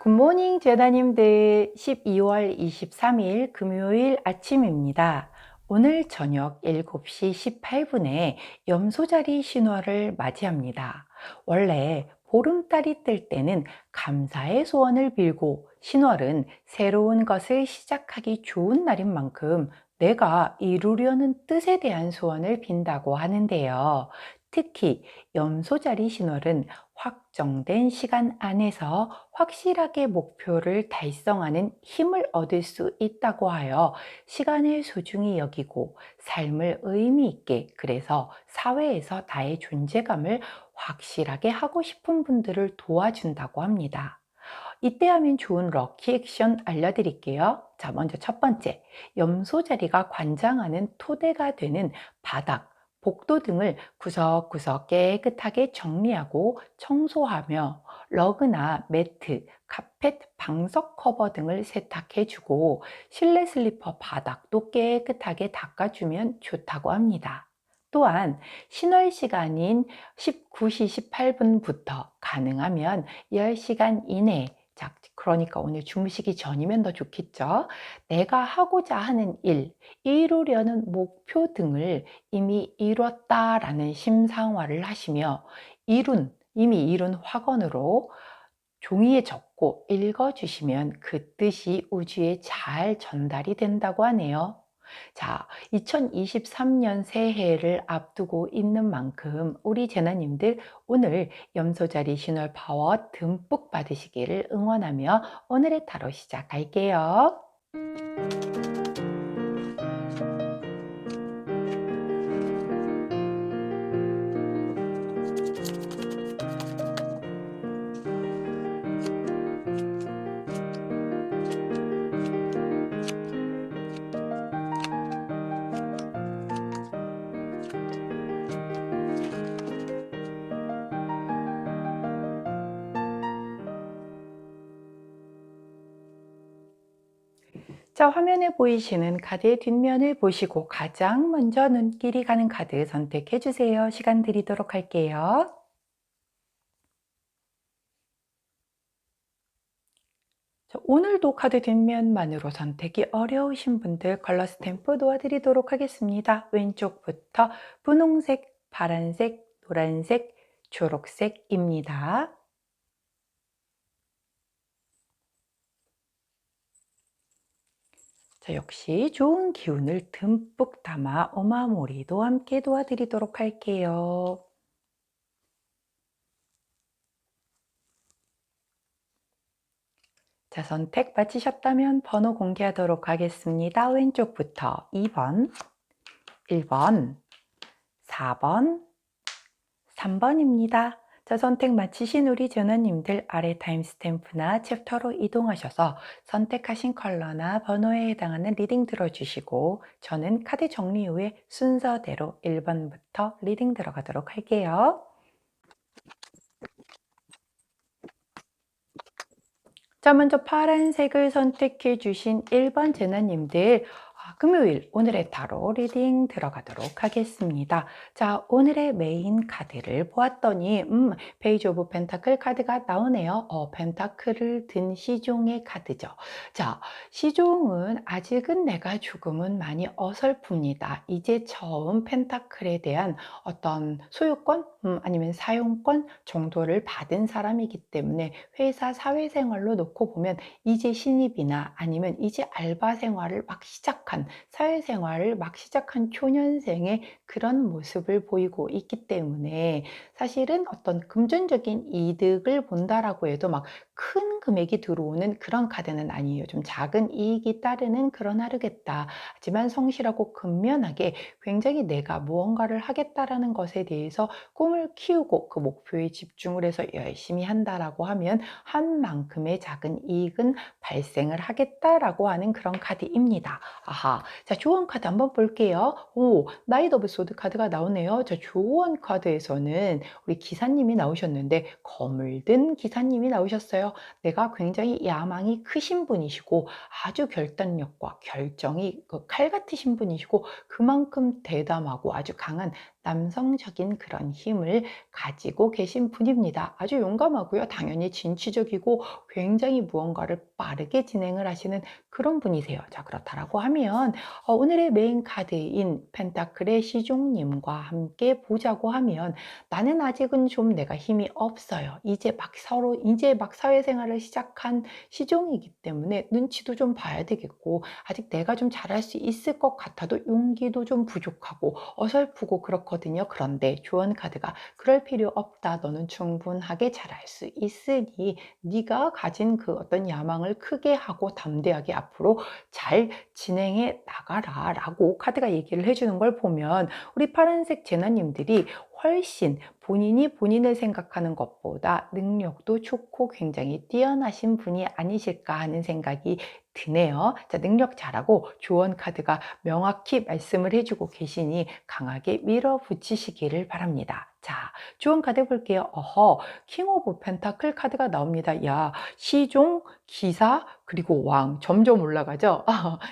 굿모닝 제다님들, 12월 23일 금요일 아침입니다. 오늘 저녁 7시 18분에 염소자리 신화를 맞이합니다. 원래 보름달이 뜰 때는 감사의 소원을 빌고 신월은 새로운 것을 시작하기 좋은 날인 만큼 내가 이루려는 뜻에 대한 소원을 빈다고 하는데요. 특히 염소자리 신월은 확정된 시간 안에서 확실하게 목표를 달성하는 힘을 얻을 수 있다고 하여 시간을 소중히 여기고 삶을 의미 있게, 그래서 사회에서 나의 존재감을 확실하게 하고 싶은 분들을 도와준다고 합니다. 이때 하면 좋은 럭키 액션 알려드릴게요. 자, 먼저 첫 번째, 염소자리가 관장하는 토대가 되는 바닥, 복도 등을 구석구석 깨끗하게 정리하고 청소하며 러그나 매트, 카펫, 방석 커버 등을 세탁해주고 실내 슬리퍼 바닥도 깨끗하게 닦아주면 좋다고 합니다. 또한 신월 시간인 19시 18분부터 가능하면 10시간 이내, 자, 그러니까 오늘 주무시기 전이면 더 좋겠죠. 내가 하고자 하는 일, 이루려는 목표 등을 이미 이뤘다라는 심상화를 하시며 이미 이룬 확언으로 종이에 적고 읽어주시면 그 뜻이 우주에 잘 전달이 된다고 하네요. 자, 2023년 새해를 앞두고 있는 만큼 우리 제나님들 오늘 염소자리 신월 파워 듬뿍 받으시기를 응원하며 오늘의 타로 시작할게요. 자, 화면에 보이시는 카드의 뒷면을 보시고 가장 먼저 눈길이 가는 카드 선택해 주세요. 시간 드리도록 할게요. 자, 오늘도 카드 뒷면만으로 선택이 어려우신 분들 컬러 스탬프 도와드리도록 하겠습니다. 왼쪽부터 분홍색, 파란색, 노란색, 초록색입니다. 자, 역시 좋은 기운을 듬뿍 담아 오마모리도 함께 도와드리도록 할게요. 자, 선택 마치셨다면 번호 공개하도록 하겠습니다. 왼쪽부터 2번, 1번, 4번, 3번입니다. 자, 선택 마치신 우리 전원님들 아래 타임스탬프나 챕터로 이동하셔서 선택하신 컬러나 번호에 해당하는 리딩 들어주시고 저는 카드 정리 후에 순서대로 1번부터 리딩 들어가도록 할게요. 자, 먼저 파란색을 선택해 주신 1번 제나님들, 금요일 오늘의 타로 리딩 들어가도록 하겠습니다. 자, 오늘의 메인 카드를 보았더니 페이지 오브 펜타클 카드가 나오네요. 펜타클을 든 시종의 카드죠. 자, 시종은 아직은 내가 조금은 많이 어설픕니다. 이제 처음 펜타클에 대한 어떤 소유권 아니면 사용권 정도를 받은 사람이기 때문에 회사 사회생활로 놓고 보면 이제 신입이나 아니면 이제 알바 생활을 막 시작한, 사회생활을 막 시작한 초년생의 그런 모습을 보이고 있기 때문에 사실은 어떤 금전적인 이득을 본다라고 해도 막 큰 금액이 들어오는 그런 카드는 아니에요. 좀 작은 이익이 따르는 그런 하루겠다. 하지만 성실하고 근면하게 굉장히 내가 무언가를 하겠다라는 것에 대해서 꿈을 키우고 그 목표에 집중을 해서 열심히 한다라고 하면 한 만큼의 작은 이익은 발생을 하겠다라고 하는 그런 카드입니다. 아하. 자, 조언 카드 한번 볼게요. 오, 나이트 오브 소드 카드가 나오네요. 자, 조언 카드에서는 우리 기사님이 나오셨는데 검을 든 기사님이 나오셨어요. 내가 굉장히 야망이 크신 분이시고 아주 결단력과 결정이 그 칼 같으신 분이시고 그만큼 대담하고 아주 강한 남성적인 그런 힘을 가지고 계신 분입니다. 아주 용감하고요. 당연히 진취적이고 굉장히 무언가를 빠르게 진행을 하시는 그런 분이세요. 자, 그렇다라고 하면 오늘의 메인 카드인 펜타클의 시종님과 함께 보자고 하면 나는 아직은 좀 내가 힘이 없어요. 이제 막 사회생활을 시작한 시종이기 때문에 눈치도 좀 봐야 되겠고 아직 내가 좀 잘할 수 있을 것 같아도 용기도 좀 부족하고 어설프고 그렇거든요. 그런데 조언 카드가 그럴 필요 없다. 너는 충분하게 잘할 수 있으니 네가 가진 그 어떤 야망을 크게 하고 담대하게 앞으로 잘 진행해 나가라 라고 카드가 얘기를 해주는 걸 보면 우리 파란색 제나님들이 훨씬 본인이 본인을 생각하는 것보다 능력도 좋고 굉장히 뛰어나신 분이 아니실까 하는 생각이 드네요. 자, 능력 잘하고 조언 카드가 명확히 말씀을 해주고 계시니 강하게 밀어붙이시기를 바랍니다. 자, 조언 카드 볼게요. 킹 오브 펜타클 카드가 나옵니다. 야, 시종, 기사, 그리고 왕 점점 올라가죠.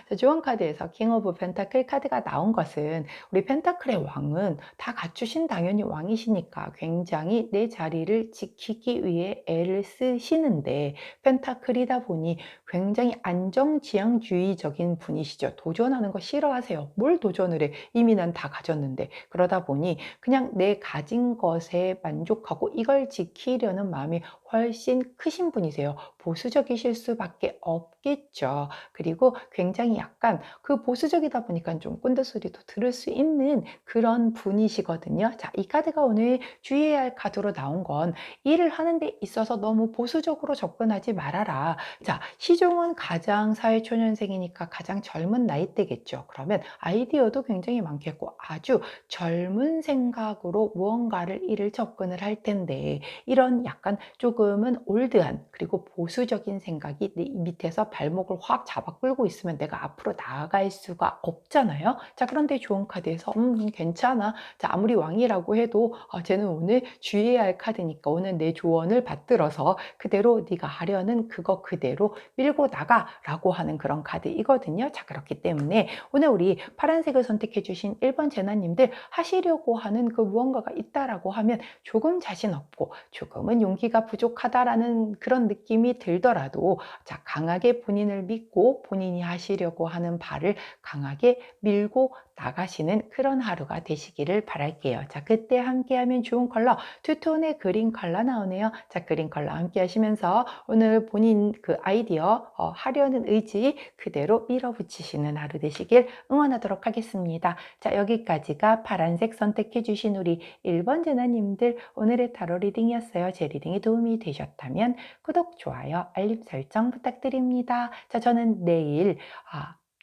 자, 조언 카드에서 킹 오브 펜타클 카드가 나온 것은 우리 펜타클의 왕은 다 갖추신 당연히 왕이시니까 굉장히 내 자리를 지키기 위해 애를 쓰시는데 펜타클이다 보니 굉장히 안정지향주의적인 분이시죠. 도전하는 거 싫어하세요. 뭘 도전을 해? 이미 난 다 가졌는데. 그러다 보니 그냥 내 가진 것에 만족하고 이걸 지키려는 마음이 훨씬 크신 분이세요. 보수적이실 수밖에 없겠죠. 그리고 굉장히 약간 그 보수적이다 보니까 좀 꼰대 소리도 들을 수 있는 그런 분이시거든요. 자, 이 카드가 오늘 주의해야 할 카드로 나온 건 일을 하는 데 있어서 너무 보수적으로 접근하지 말아라. 자, 시종은 가장 사회초년생이니까 가장 젊은 나이대겠죠. 그러면 아이디어도 굉장히 많겠고 아주 젊은 생각으로 무언가를 일을 접근을 할 텐데 이런 약간 조금은 올드한 그리고 보수적인 생각이 내 밑에서 발목을 확 잡아 끌고 있으면 내가 앞으로 나아갈 수가 없잖아요. 자, 그런데 좋은 카드에서 괜찮아. 자, 아무리 왕이라고 해도 쟤는 오늘 주의해야 할 카드니까 오늘 내 조언을 받들어서 그대로 네가 하려는 그거 그대로 밀고 나가라고 하는 그런 카드이거든요. 자, 그렇기 때문에 오늘 우리 파란색을 선택해 주신 1번 제나님들 하시려고 하는 그 무언가가 있다라고 하면 조금 자신 없고 조금은 용기가 부족하다라는 그런 느낌이 들더라도 자, 강하게 본인을 믿고 본인이 하시려고 하는 바를 강하게 밀고 나가시는 그런 하루가 되시기를 바랄게요. 자, 그때 함께하면 좋은 컬러 투톤의 그린 컬러 나오네요. 자, 그린 컬러 함께 하시면서 오늘 본인 그 아이디어 하려는 의지 그대로 밀어붙이시는 하루 되시길 응원하도록 하겠습니다. 자, 여기까지가 파란색 선택해 주신 우리 1번 제나님들 오늘의 타로 리딩이었어요. 제 리딩이 도움이 되셨다면 구독, 좋아요, 알림 설정 부탁드립니다. 자, 저는 내일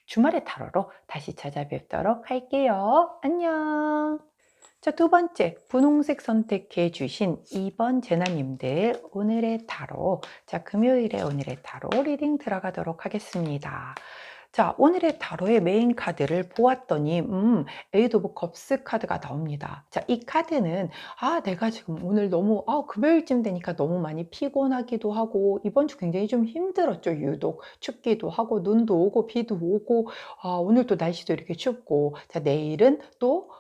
주말의 타로로 다시 찾아뵙도록 할게요. 안녕. 자, 두 번째 분홍색 선택해 주신 2번 제나님들 오늘의 타로, 자, 금요일에 오늘의 타로 리딩 들어가도록 하겠습니다. 자, 오늘의 타로의 메인 카드를 보았더니 에이드 오브 컵스 카드가 나옵니다. 자, 이 카드는 내가 지금 오늘 너무 금요일쯤 되니까 너무 많이 피곤하기도 하고 이번 주 굉장히 좀 힘들었죠. 유독 춥기도 하고 눈도 오고 비도 오고 오늘 또 날씨도 이렇게 춥고 자, 내일은 또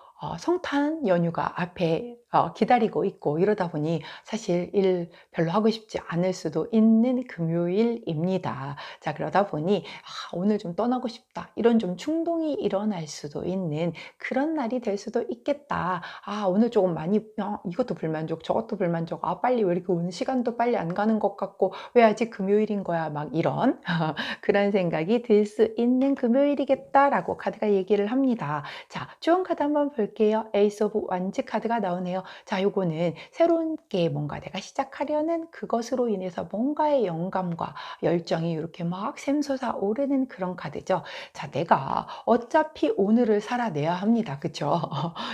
성탄 연휴가 앞에 기다리고 있고 이러다 보니 사실 일 별로 하고 싶지 않을 수도 있는 금요일입니다. 자, 그러다 보니 오늘 좀 떠나고 싶다 이런 좀 충동이 일어날 수도 있는 그런 날이 될 수도 있겠다. 오늘 조금 많이 이것도 불만족 저것도 불만족 빨리 왜 이렇게 오는 시간도 빨리 안 가는 것 같고 왜 아직 금요일인 거야 막 이런 그런 생각이 들 수 있는 금요일이겠다라고 카드가 얘기를 합니다. 자, 좋은 카드 한번 볼게요. 에이스 오브 완즈 카드가 나오네요. 자, 요거는 새로운 게 뭔가 내가 시작하려는 그것으로 인해서 뭔가의 영감과 열정이 이렇게 막 샘솟아 오르는 그런 카드죠. 자, 내가 어차피 오늘을 살아내야 합니다. 그쵸?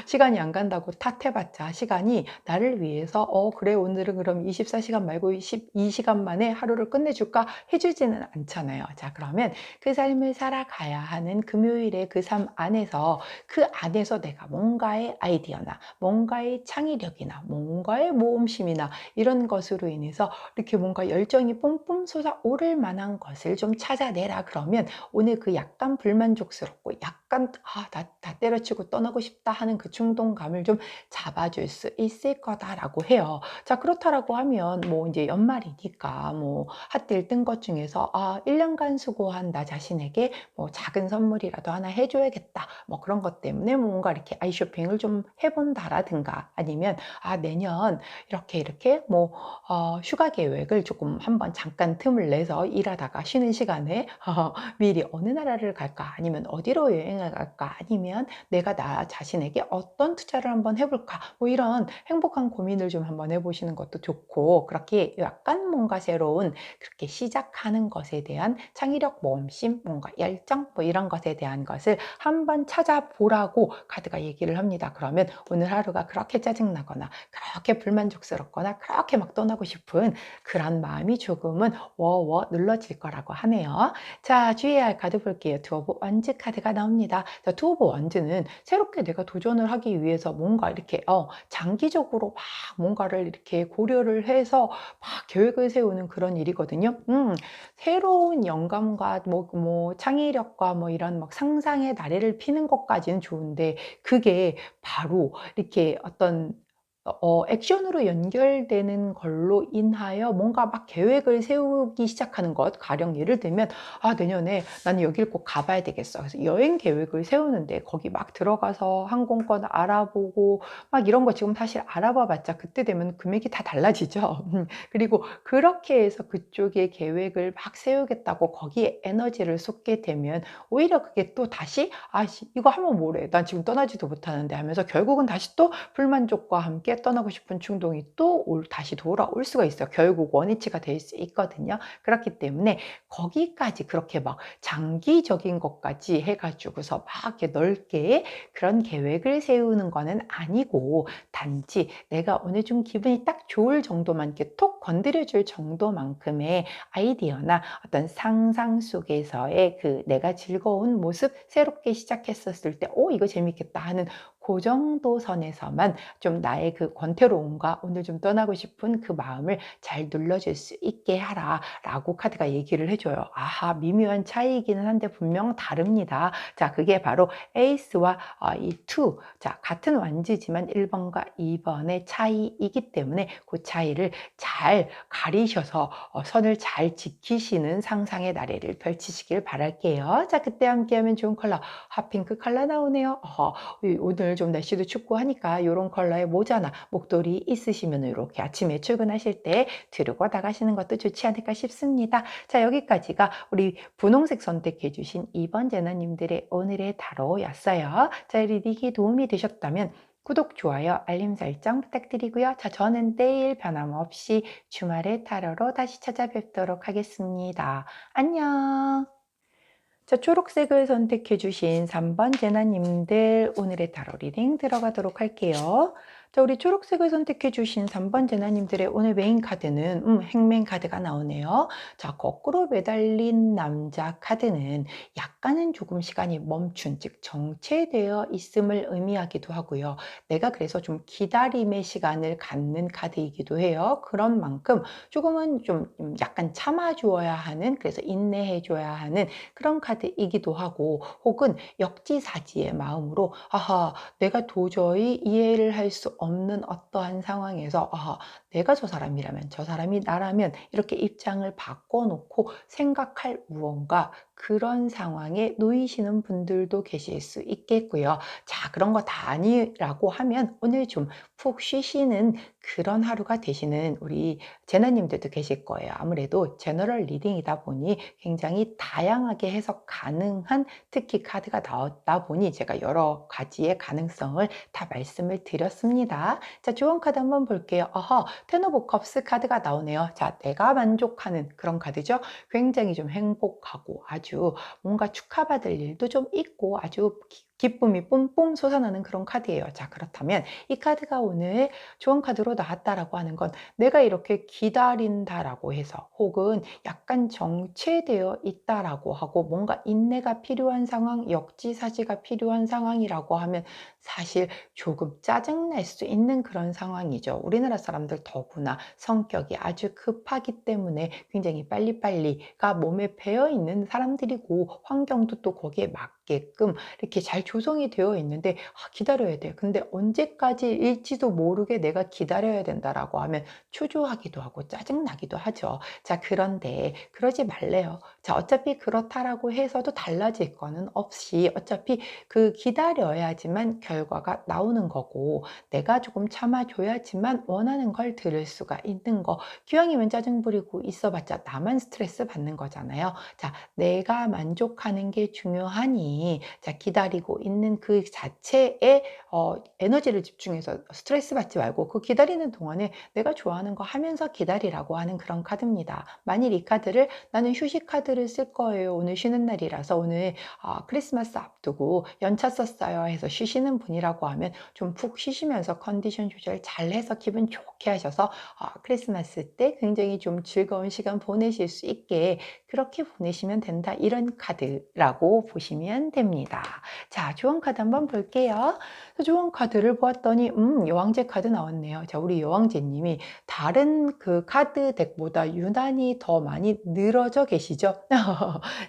시간이 안 간다고 탓해봤자 시간이 나를 위해서 그래 오늘은 그럼 24시간 말고 12시간 만에 하루를 끝내줄까 해주지는 않잖아요. 자, 그러면 그 삶을 살아가야 하는 금요일의 그 삶 안에서 그 안에서 내가 뭔가의 아이디어나 뭔가의 창의력이나 뭔가의 모험심이나 이런 것으로 인해서 이렇게 뭔가 열정이 뿜뿜 솟아오를 만한 것을 좀 찾아내라 그러면 오늘 그 약간 불만족스럽고 약간 다 때려치고 떠나고 싶다 하는 그 충동감을 좀 잡아줄 수 있을 거다라고 해요. 자, 그렇다라고 하면 뭐 이제 연말이니까 뭐 핫딜 뜬 것 중에서 1년간 수고한 나 자신에게 뭐 작은 선물이라도 하나 해줘야겠다. 뭐 그런 것 때문에 뭔가 이렇게 아이 쇼핑을 좀 해본다라든가 아니면 내년 이렇게 뭐 휴가 계획을 조금 한번 잠깐 틈을 내서 일하다가 쉬는 시간에 미리 어느 나라를 갈까 아니면 어디로 여행을 갈까 아니면 내가 나 자신에게 어떤 투자를 한번 해볼까 뭐 이런 행복한 고민을 좀 한번 해보시는 것도 좋고 그렇게 약간 뭔가 새로운 그렇게 시작하는 것에 대한 창의력, 모험심, 뭔가 열정 뭐 이런 것에 대한 것을 한번 찾아보라고 카드가 얘기를 합니다. 그러면 오늘 하루가 그렇게 짜증나거나 그렇게 불만족스럽거나 그렇게 막 떠나고 싶은 그런 마음이 조금은 워워 눌러질 거라고 하네요. 자, 주의해야 할 카드 볼게요. 투 오브 원즈 카드가 나옵니다. 자, 투 오브 원즈는 새롭게 내가 도전을 하기 위해서 뭔가 이렇게 장기적으로 막 뭔가를 이렇게 고려를 해서 막 계획을 세우는 그런 일이거든요. 새로운 영감과 뭐 창의력과 뭐 이런 막 상상의 나래를 피는 것까지는 좋은데 그게 바로 이렇게 어떤 액션으로 연결되는 걸로 인하여 뭔가 막 계획을 세우기 시작하는 것. 가령 예를 들면 내년에 나는 여길 꼭 가봐야 되겠어. 그래서 여행 계획을 세우는데 거기 막 들어가서 항공권 알아보고 막 이런 거 지금 사실 알아봐 봤자 그때 되면 금액이 다 달라지죠. 그리고 그렇게 해서 그쪽에 계획을 막 세우겠다고 거기에 에너지를 쏟게 되면 오히려 그게 또 다시 이거 하면 뭐래. 난 지금 떠나지도 못하는데 하면서 결국은 다시 또 불만족과 함께 떠나고 싶은 충동이 또 다시 돌아올 수가 있어요. 결국 원위치가 될 수 있거든요. 그렇기 때문에 거기까지 그렇게 막 장기적인 것까지 해가지고서 막 이렇게 넓게 그런 계획을 세우는 거는 아니고 단지 내가 오늘 좀 기분이 딱 좋을 정도만 이렇게 톡 건드려줄 정도만큼의 아이디어나 어떤 상상 속에서의 그 내가 즐거운 모습 새롭게 시작했었을 때 이거 재밌겠다 하는 그 정도 선에서만 좀 나의 그 권태로움과 오늘 좀 떠나고 싶은 그 마음을 잘 눌러줄 수 있게 하라 라고 카드가 얘기를 해줘요. 미묘한 차이이기는 한데 분명 다릅니다. 자, 그게 바로 에이스와 이 투. 자, 같은 완지지만 1번과 2번의 차이이기 때문에 그 차이를 잘 가리셔서 선을 잘 지키시는 상상의 나래를 펼치시길 바랄게요. 자, 그때 함께하면 좋은 컬러 핫핑크 컬러 나오네요. 오늘 좀 날씨도 춥고 하니까 이런 컬러의 모자나 목도리 있으시면 이렇게 아침에 출근하실 때 들고 나가시는 것도 좋지 않을까 싶습니다. 자, 여기까지가 우리 분홍색 선택해 주신 2번 제너님들의 오늘의 타로였어요. 자, 리딩이 도움이 되셨다면 구독, 좋아요, 알림 설정 부탁드리고요. 자, 저는 내일 변함없이 주말의 타로로 다시 찾아뵙도록 하겠습니다. 안녕. 자, 초록색을 선택해 주신 3번 제나님들 오늘의 타로 리딩 들어가도록 할게요. 자, 우리 초록색을 선택해 주신 3번 제나님들의 오늘 메인 카드는 행맨 카드가 나오네요. 자, 거꾸로 매달린 남자 카드는 약간은 조금 시간이 멈춘, 즉 정체되어 있음을 의미하기도 하고요. 내가 그래서 좀 기다림의 시간을 갖는 카드이기도 해요. 그런 만큼 조금은 좀 약간 참아주어야 하는, 그래서 인내해줘야 하는 그런 카드이기도 하고, 혹은 역지사지의 마음으로 내가 도저히 이해를 할 수 없는 어떠한 상황에서 내가 저 사람이라면, 저 사람이 나라면 이렇게 입장을 바꿔놓고 생각할 무언가, 그런 상황에 놓이시는 분들도 계실 수 있겠고요. 자, 그런 거 다 아니라고 하면 오늘 좀 푹 쉬시는 그런 하루가 되시는 우리 제나님들도 계실 거예요. 아무래도 제너럴 리딩이다 보니 굉장히 다양하게 해석 가능한, 특히 카드가 나왔다 보니 제가 여러 가지의 가능성을 다 말씀을 드렸습니다. 자, 좋은 카드 한번 볼게요. 텐 오브 컵스 카드가 나오네요. 자, 내가 만족하는 그런 카드죠. 굉장히 좀 행복하고 아주 뭔가 축하받을 일도 좀 있고 아주 기쁨이 뿜뿜 솟아나는 그런 카드예요. 자, 그렇다면 이 카드가 오늘 좋은 카드로 나왔다라고 하는 건 내가 이렇게 기다린다라고 해서 혹은 약간 정체되어 있다라고 하고 뭔가 인내가 필요한 상황, 역지사지가 필요한 상황이라고 하면 사실 조금 짜증날 수 있는 그런 상황이죠. 우리나라 사람들 더구나 성격이 아주 급하기 때문에 굉장히 빨리빨리가 몸에 배어 있는 사람들이고 환경도 또 거기에 맞게끔 이렇게 잘 조성이 되어 있는데 기다려야 돼. 근데 언제까지일지도 모르게 내가 기다려야 된다라고 하면 초조하기도 하고 짜증나기도 하죠. 자, 그런데 그러지 말래요. 자, 어차피 그렇다라고 해서도 달라질 거는 없이 어차피 그 기다려야지만 결과가 나오는 거고 내가 조금 참아줘야지만 원하는 걸 들을 수가 있는 거. 기왕이면 짜증 부리고 있어봤자 나만 스트레스 받는 거잖아요. 자, 내가 만족하는 게 중요하니 자, 기다리고 있는 그 자체에 에너지를 집중해서 스트레스 받지 말고 그 기다리는 동안에 내가 좋아하는 거 하면서 기다리라고 하는 그런 카드입니다. 만일 이 카드를 나는 휴식 카드를 쓸 거예요. 오늘 쉬는 날이라서 오늘 크리스마스 앞두고 연차 썼어요 해서 쉬시는 분이라고 하면 좀 푹 쉬시면서 컨디션 조절 잘 해서 기분 좋게 하셔서 크리스마스 때 굉장히 좀 즐거운 시간 보내실 수 있게 그렇게 보내시면 된다. 이런 카드라고 보시면 됩니다. 자, 좋은 카드 한번 볼게요. 좋은 카드를 보았더니 여왕제 카드 나왔네요. 자, 우리 여왕제 님이 다른 그 카드 덱보다 유난히 더 많이 늘어져 계시죠?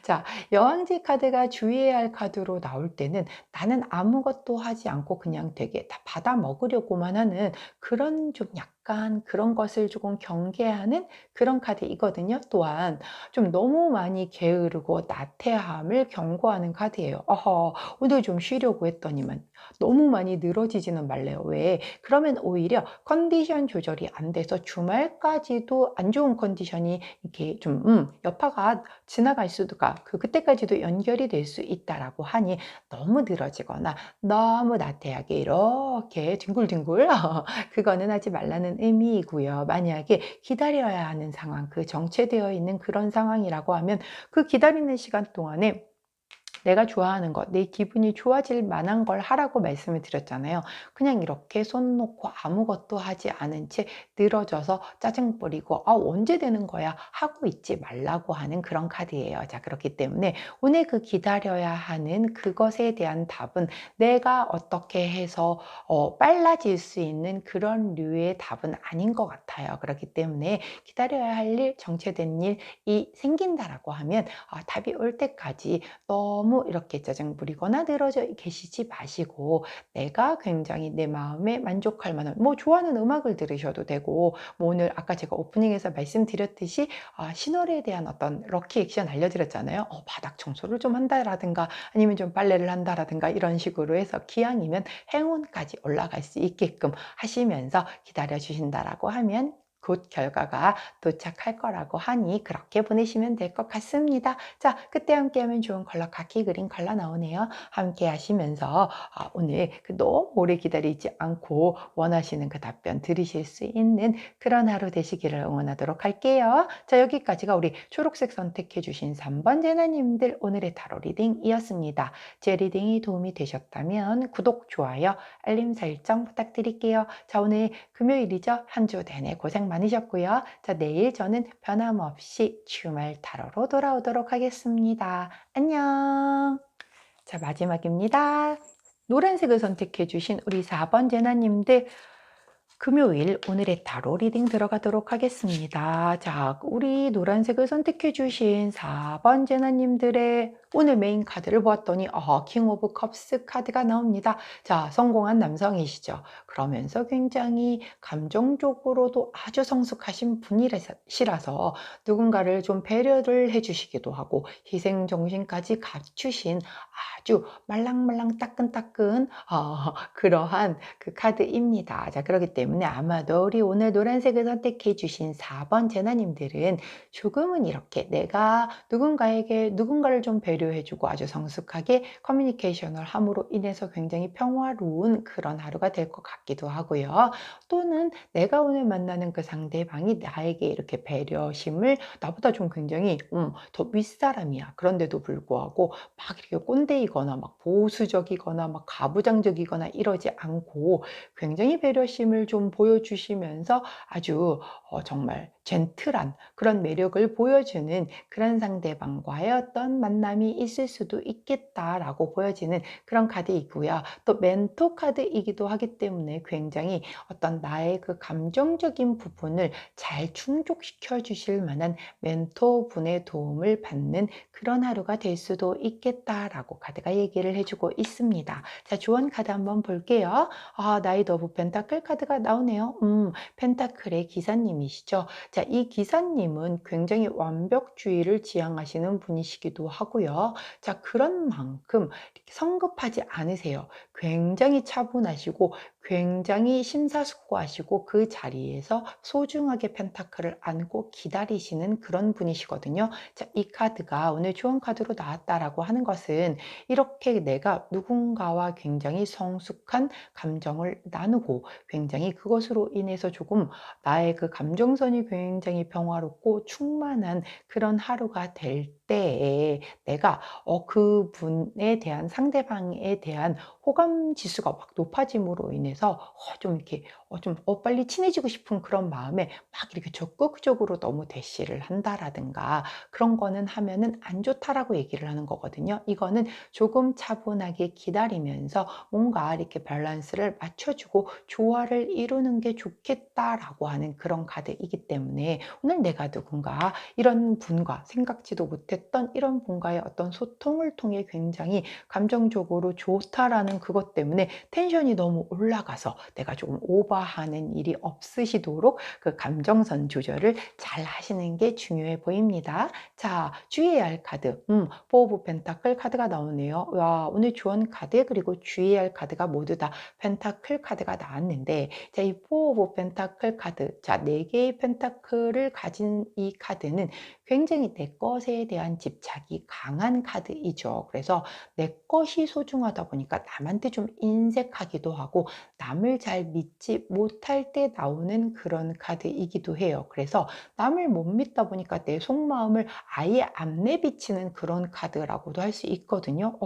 자, 여왕제 카드가 주의해야 할 카드로 나올 때는 나는 아무것도 하지 않고 그냥 되게 다 받아 먹으려고만 하는 그런 좀 약간 그런 것을 조금 경계하는 그런 카드이거든요. 또한 좀 너무 많이 게으르고 나태함을 경고하는 카드예요. 오늘 좀 쉬려고 했더니만 너무 많이 늘어지지는 말래요. 왜? 그러면 오히려 컨디션 조절이 안 돼서 주말까지도 안 좋은 컨디션이 이렇게 좀 여파가 지나갈 수가 그때까지도 연결이 될 수 있다라고 하니 너무 늘어지거나 너무 나태하게 이렇게 뒹굴뒹굴 그거는 하지 말라는 의미이고요. 만약에 기다려야 하는 상황, 그 정체되어 있는 그런 상황이라고 하면 그 기다리는 시간 동안에 내가 좋아하는 것, 내 기분이 좋아질 만한 걸 하라고 말씀을 드렸잖아요. 그냥 이렇게 손 놓고 아무것도 하지 않은 채 늘어져서 짜증 부리고 언제 되는 거야 하고 있지 말라고 하는 그런 카드예요. 자, 그렇기 때문에 오늘 그 기다려야 하는 그것에 대한 답은 내가 어떻게 해서 빨라질 수 있는 그런 류의 답은 아닌 것 같아요. 그렇기 때문에 기다려야 할 일, 정체된 일이 생긴다라고 하면 답이 올 때까지 너무 이렇게 짜증 부리거나 늘어져 계시지 마시고 내가 굉장히 내 마음에 만족할 만한 좋아하는 음악을 들으셔도 되고 오늘 아까 제가 오프닝에서 말씀드렸듯이 신월에 대한 어떤 럭키 액션 알려드렸잖아요. 바닥 청소를 좀 한다라든가 아니면 좀 빨래를 한다라든가 이런 식으로 해서 기왕이면 행운까지 올라갈 수 있게끔 하시면서 기다려 주신다라고 하면 곧 결과가 도착할 거라고 하니 그렇게 보내시면 될 것 같습니다. 자, 그때 함께하면 좋은 컬러 카키 그린 컬러 나오네요. 함께 하시면서 오늘 너무 오래 기다리지 않고 원하시는 그 답변 들으실 수 있는 그런 하루 되시기를 응원하도록 할게요. 자, 여기까지가 우리 초록색 선택해 주신 3번 제나님들 오늘의 타로 리딩이었습니다. 제 리딩이 도움이 되셨다면 구독, 좋아요, 알림 설정 부탁드릴게요. 자, 오늘 금요일이죠. 한 주 내내 고생 많으셨고요. 자, 내일 저는 변함없이 주말 타로로 돌아오도록 하겠습니다. 안녕. 자, 마지막입니다. 노란색을 선택해 주신 우리 4번 제나님들 금요일 오늘의 타로 리딩 들어가도록 하겠습니다. 자, 우리 노란색을 선택해 주신 4번 제나님들의 오늘 메인 카드를 보았더니 킹 오브 컵스 카드가 나옵니다. 자, 성공한 남성이시죠. 그러면서 굉장히 감정적으로도 아주 성숙하신 분이시라서 누군가를 좀 배려를 해주시기도 하고 희생정신까지 갖추신 아주 말랑말랑 따끈따끈 그러한 그 카드입니다. 자, 그렇기 때문에 아마도 우리 오늘 노란색을 선택해 주신 4번 제나님들은 조금은 이렇게 내가 누군가를 좀 배려해주고 아주 성숙하게 커뮤니케이션을 함으로 인해서 굉장히 평화로운 그런 하루가 될 것 같기도 하고요. 또는 내가 오늘 만나는 그 상대방이 나에게 이렇게 배려심을 나보다 좀 굉장히 더 윗사람이야. 그런데도 불구하고 막 이렇게 꼰대이거나 막 보수적이거나 막 가부장적이거나 이러지 않고 굉장히 배려심을 좀 보여주시면서 아주 정말 젠틀한 그런 매력을 보여주는 그런 상대방과의 어떤 만남이 있을 수도 있겠다라고 보여지는 그런 카드이고요. 또 멘토 카드이기도 하기 때문에 굉장히 어떤 나의 그 감정적인 부분을 잘 충족시켜 주실 만한 멘토분의 도움을 받는 그런 하루가 될 수도 있겠다라고 카드가 얘기를 해주고 있습니다. 자, 조언 카드 한번 볼게요. 나이트 오브 펜타클 카드가 나오네요. 펜타클의 기사님이시죠. 자, 이 기사님은 굉장히 완벽주의를 지향하시는 분이시기도 하고요. 자, 그런 만큼 이렇게 성급하지 않으세요. 굉장히 차분하시고 굉장히 심사숙고하시고 그 자리에서 소중하게 펜타클을 안고 기다리시는 그런 분이시거든요. 자, 이 카드가 오늘 좋은 카드로 나왔다라고 하는 것은 이렇게 내가 누군가와 굉장히 성숙한 감정을 나누고 굉장히 그것으로 인해서 조금 나의 그 감정선이 굉장히 평화롭고 충만한 그런 하루가 될 때에 내가 그분에 대한 상대방에 대한 호감 지수가 막 높아짐으로 인해서 좀 이렇게 빨리 친해지고 싶은 그런 마음에 막 이렇게 적극적으로 너무 대시를 한다라든가 그런 거는 하면은 안 좋다라고 얘기를 하는 거거든요. 이거는 조금 차분하게 기다리면서 뭔가 이렇게 밸런스를 맞춰주고 조화를 이루는 게 좋겠다라고 하는 그런 카드이기 때문에 오늘 내가 누군가 이런 분과 생각지도 못했던 이런 분과의 어떤 소통을 통해 굉장히 감정적으로 좋다라는 그것 때문에 텐션이 너무 올라가서 내가 조금 오버하는 일이 없으시도록 그 감정선 조절을 잘 하시는 게 중요해 보입니다. 자, 주의해야 할 카드. 포 오브 펜타클 카드가 나오네요. 와, 오늘 조언 카드 그리고 주의해야 할 카드가 모두 다 펜타클 카드가 나왔는데 자, 이 포 오브 펜타클 카드. 자, 4개의 펜타클을 가진 이 카드는 굉장히 내 것에 대한 집착이 강한 카드이죠. 그래서 내 것이 소중하다 보니까 남한테 좀 인색하기도 하고 남을 잘 믿지 못할 때 나오는 그런 카드이기도 해요. 그래서 남을 못 믿다 보니까 내 속마음을 아예 안 내비치는 그런 카드라고도 할 수 있거든요.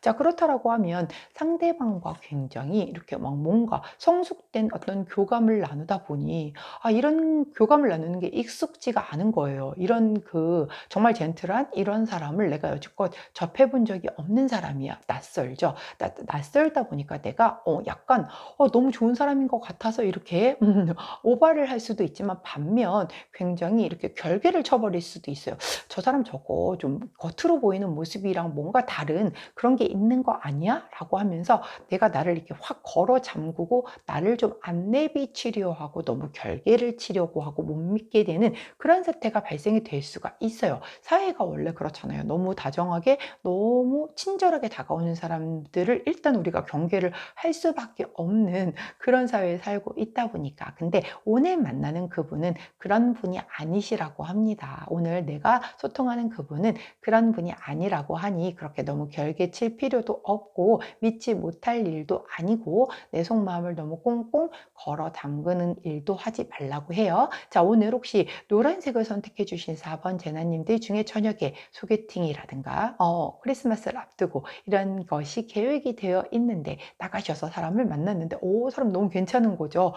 자, 그렇다라고 하면 상대방과 굉장히 이렇게 막 뭔가 성숙된 어떤 교감을 나누다 보니 이런 교감을 나누는 게 익숙지가 않은 거예요. 이런 그 정말 젠틀한 이런 사람을 내가 여지껏 접해본 적이 없는 사람이야. 낯설죠. 낯설다 보니까 내가 약간 너무 좋은 사람인 것 같아서 이렇게 오바를 할 수도 있지만 반면 굉장히 이렇게 결계를 쳐버릴 수도 있어요. 저 사람 저거 좀 겉으로 보이는 모습이랑 뭔가 다른 그런 게 있는 거 아니야? 라고 하면서 내가 나를 이렇게 확 걸어 잠그고 나를 좀 안 내비치려 하고 너무 결계를 치려고 하고 못 믿게 되는 그런 사태가 발생이 될 수가 있어요. 사회가 원래 그렇잖아요. 너무 다정하게 너무 친절하게 다가오는 사람들을 일단 우리가 경계를 할 수밖에 없는 그런 사회에 살고 있다 보니까 근데 오늘 만나는 그분은 그런 분이 아니시라고 합니다. 오늘 내가 소통하는 그분은 그런 분이 아니라고 하니 그렇게 너무 결계 칠 필요도 없고 믿지 못할 일도 아니고 내 속마음을 너무 꽁꽁 걸어 담그는 일도 하지 말라고 해요. 자, 오늘 혹시 노란색을 선택해 주신 4번 제나님들 중에 저녁에 소개팅이라든가 크리스마스를 앞두고 이런 것이 계획이 되어 있는데 나가셔서 사람을 만났는데 사람 너무 괜찮은 거죠.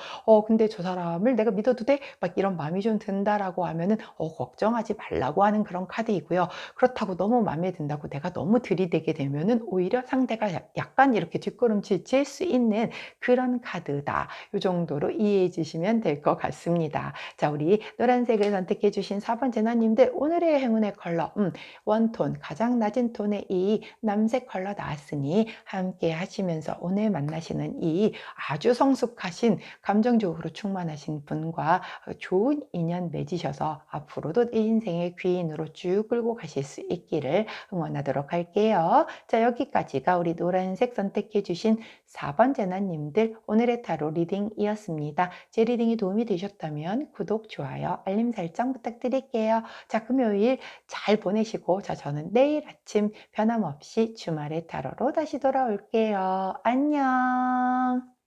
근데 저 사람을 내가 믿어도 돼? 막 이런 마음이 좀 든다라고 하면은 걱정하지 말라고 하는 그런 카드이고요. 그렇다고 너무 마음에 든다고 내가 너무 들이대게 되면은 오히려 상대가 약간 이렇게 뒷걸음질 칠 수 있는 그런 카드다. 이 정도로 이해해 주시면 될 것 같습니다. 자, 우리 노란색을 선택해 주신 4번 제나님들 오늘의 행운의 컬러 원톤 가장 낮은 톤의 이 남색 컬러 나왔으니 함께 하시면서 오늘 만나시는 이 아주 성숙하신 감정적으로 충만하신 분과 좋은 인연 맺으셔서 앞으로도 내 인생의 귀인으로 쭉 끌고 가실 수 있기를 응원하도록 할게요. 자, 여기까지가 우리 노란색 선택해 주신 4번 제나님들 오늘의 타로 리딩이었습니다. 제 리딩이 도움이 되셨다면 구독, 좋아요, 알림 설정 부탁드릴게요. 자, 금요일 잘 보내시고 저는 내일 아침 변함없이 주말의 타로로 다시 돌아올게요. 안녕.